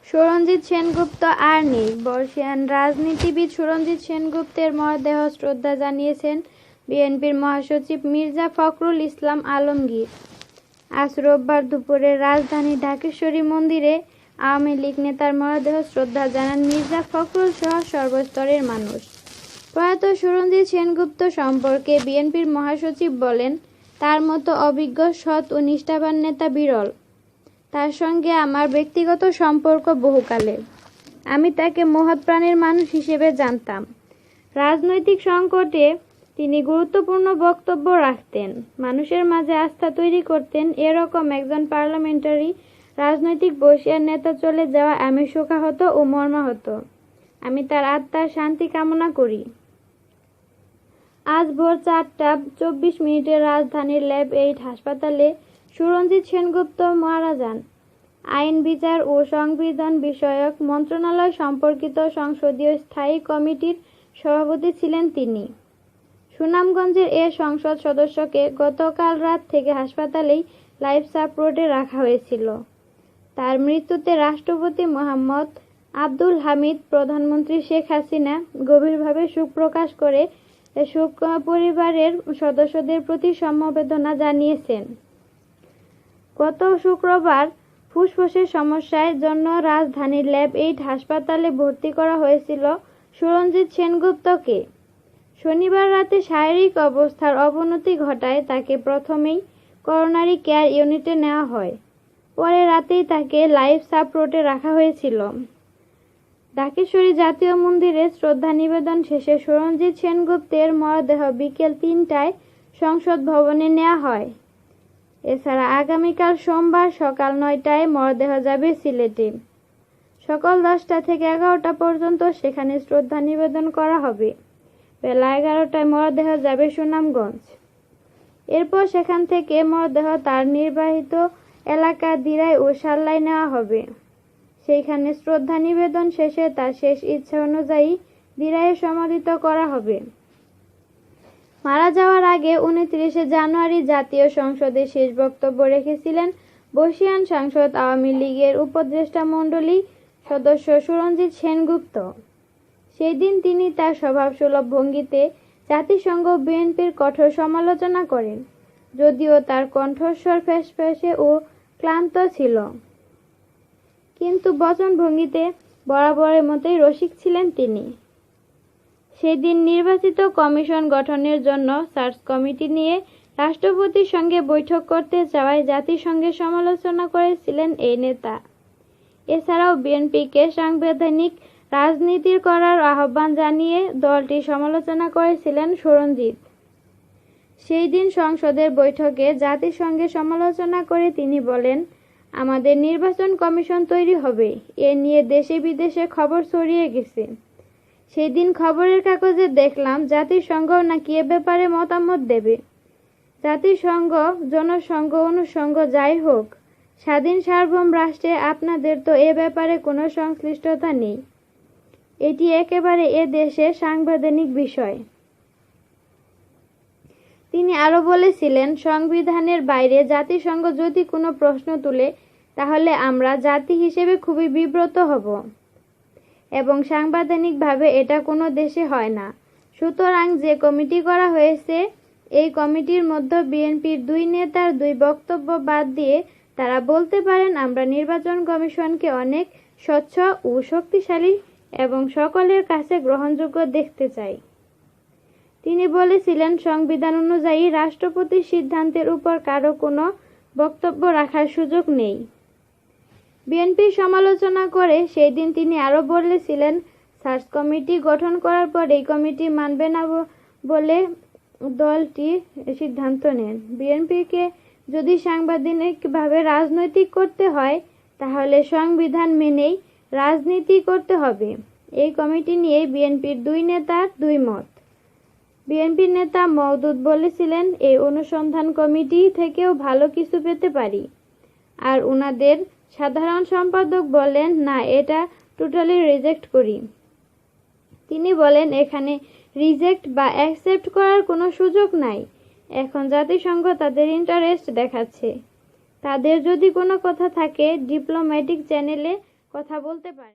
সুরঞ্জিত সেনগুপ্ত আর নেই। বর্ষিয়ান রাজনীতিবিদ সুরঞ্জিত সেনগুপ্তের মরদেহ শ্রদ্ধা জানিয়েছেন বিএনপির মহাসচিব মির্জা ফখরুল ইসলাম আলমগীর। আজ রোববার দুপুরে রাজধানীর ঢাকেশ্বরী মন্দিরে আওয়ামী লীগ নেতার মরদেহ শ্রদ্ধা জানান মির্জা ফখরুল সহ সর্বস্তরের মানুষ। প্রয়াত সুরঞ্জিত সেনগুপ্ত সম্পর্কে বিএনপির মহাসচিব বলেন, তার মতো অভিজ্ঞ, সৎ ও নিষ্ঠাবান নেতা বিরল। তার সঙ্গে আমার ব্যক্তিগত সম্পর্ক বহুকালের। আমি তাকে মহৎ প্রাণের মানুষ হিসেবে জানতাম। রাজনৈতিক সংকটে তিনি গুরুত্বপূর্ণ বক্তব্য রাখতেন, মানুষের মাঝে আস্থা তৈরি করতেন। এরকম একজন পার্লামেন্টারি রাজনৈতিক বর্ষিয়ান নেতা চলে যাওয়া আমি শোকাহত ও মর্মাহত। আমি তার আত্মার শান্তি কামনা করি। আজ ভোর 4টা 24 রাজধানীর ল্যাব 8 হাসপাতালে সুরঞ্জিত সেনগুপ্ত মারা যান। আইন, বিচার ও সংবিধান বিষয়ক মন্ত্রণালয় সম্পর্কিত সংসদীয় স্থায়ী কমিটির সভাপতি ছিলেন তিনি। সুনামগঞ্জের এ সংসদ সদস্যকে গতকাল রাত থেকে হাসপাতালেই লাইফ সাপোর্টে রাখা হয়েছিল। তার মৃত্যুতে রাষ্ট্রপতি মোহাম্মদ আব্দুল হামিদ, প্রধানমন্ত্রী শেখ হাসিনা গভীরভাবে শোক প্রকাশ করে শোক পরিবারের সদস্যদের প্রতি সমবেদনা জানিয়েছেন। গত শুক্রবার ফুসফুসের সমস্যার জন্য রাজধানীর ল্যাব 8 হাসপাতালে ভর্তি করা হয়েছিল সুরঞ্জিত সেনগুপ্তকে। শনিবার রাতে শারীরিক অবস্থার অবনতি ঘটায় তাকে প্রথমেই করোনারি কেয়ার ইউনিটে নেওয়া হয়। পরে রাতেই তাকে লাইফ সাপোর্টে রাখা হয়েছিল। ঢাকেশ্বরী জাতীয় মন্দিরে শ্রদ্ধা নিবেদন শেষে সুরঞ্জিত সেনগুপ্তের মরদেহ বিকেল 3টায় সংসদ ভবনে নেওয়া হয়। এছাড়া আগামীকাল সোমবার সকাল 9টায় মরদেহ যাবে সিলেটে। সকাল 10টা থেকে 11টা পর্যন্ত সেখানে শ্রদ্ধা নিবেদন করা হবে। বেলা 11টায় মরদেহ যাবে সুনামগঞ্জ। এরপর সেখান থেকে মরদেহ তার নির্বাহিত এলাকা দিরাই ও সাল্লায় নেওয়া হবে। সেইখানে শ্রদ্ধা নিবেদন শেষে তার শেষ ইচ্ছা অনুযায়ী দিরাইয়ে সমাধিত করা হবে। মারা যাওয়ার আগে 29 জানুয়ারি জাতীয় সংসদে শেষ বক্তব্য রেখেছিলেন বর্ষিয়ান সাংসদ আওয়ামী লীগের উপদেষ্টা মণ্ডলী সদস্য সুরঞ্জিত সেনগুপ্ত। সেই দিন তিনি তার স্বভাবসুলভ ভঙ্গিতে জাতিসংঘ বিএনপির কঠোর সমালোচনা করেন, যদিও তার কণ্ঠস্বর ফ্যাঁসফ্যাঁসে ও ক্লান্ত ছিল, কিন্তু বচনভঙ্গিতে বরাবরের মতোই রসিক ছিলেন তিনি। সেদিন নির্বাচিত কমিশন গঠনের জন্য সার্চ কমিটি নিয়ে রাষ্ট্রপতির সঙ্গে বৈঠক করতে চাওয়ায় জাতিসংঘের সমালোচনা করেছিলেন এই নেতা। এছাড়াও বিএনপিকে সাংবিধানিক রাজনীতি করার আহ্বান জানিয়ে দলটির সমালোচনা করেছিলেন সুরঞ্জিত। সেই দিন সংসদের বৈঠকে জাতিসংঘের সমালোচনা করে তিনি বলেন, আমাদের নির্বাচন কমিশন তৈরি হবে, এ নিয়ে দেশে বিদেশে খবর ছড়িয়ে গেছে। সেই দিন খবরের কাগজে দেখলাম জাতিসংঘও নাকি এ ব্যাপারে মতামত দেবে। জাতিসংঘ, জনসংঘ, অনুসংঘ যাই হোক, স্বাধীন সার্বভৌম রাষ্ট্রে আপনাদের তো এ ব্যাপারে কোনো সংশ্লিষ্টতা নেই। এটি একেবারে এ দেশের সাংবিধানিক বিষয়। তিনি আরো বলেছিলেন, সংবিধানের বাইরে জাতিসংঘ যদি কোনো প্রশ্ন তুলে তাহলে আমরা জাতি হিসেবে খুবই বিব্রত হব এবং সাংবিধানিকভাবে এটা কোনো দেশে হয় না। সুতরাং যে কমিটি করা হয়েছে, এই কমিটির মধ্যে বিএনপির 2 নেতার 2 বক্তব্য বাদ দিয়ে তারা বলতে পারেন, আমরা নির্বাচন কমিশনকে অনেক স্বচ্ছ ও শক্তিশালী এবং সকলের কাছে গ্রহণযোগ্য দেখতে চাই। তিনি বলেছিলেন, সংবিধান অনুযায়ী রাষ্ট্রপতির সিদ্ধান্তের উপর কারো কোনো বক্তব্য রাখার সুযোগ নেই। বিএনপির সমালোচনা করে সেই দিন তিনি আরো বলেছিলেন, সার্চ কমিটি গঠন করার পর এই কমিটি মানবে না বলে দলটি সিদ্ধান্ত নেন। বিএনপিকে যদি সাংবিধানিকভাবে রাজনৈতিক করতে হয় তাহলে সংবিধান মেনেই রাজনীতি করতে হবে। এই কমিটি নিয়ে বিএনপির 2 নেতার 2 মত। বিএনপির নেতা মওদুদ বলেছিলেন, এই অনুসন্ধান কমিটি থেকেও ভালো কিছু পেতে পারি। আর উনাদের সাধারণ সম্পাদক বলেন, না, এটা টোটালি রিজেক্ট করি। তিনি বলেন, এখানে রিজেক্ট বা অ্যাকসেপ্ট করার কোনো সুযোগ নাই। এখন জাতিসংঘ তাদের ইন্টারেস্ট দেখাচ্ছে। তাদের যদি কোনো কথা থাকে ডিপ্লোম্যাটিক চ্যানেলে কথা বলতে পারে।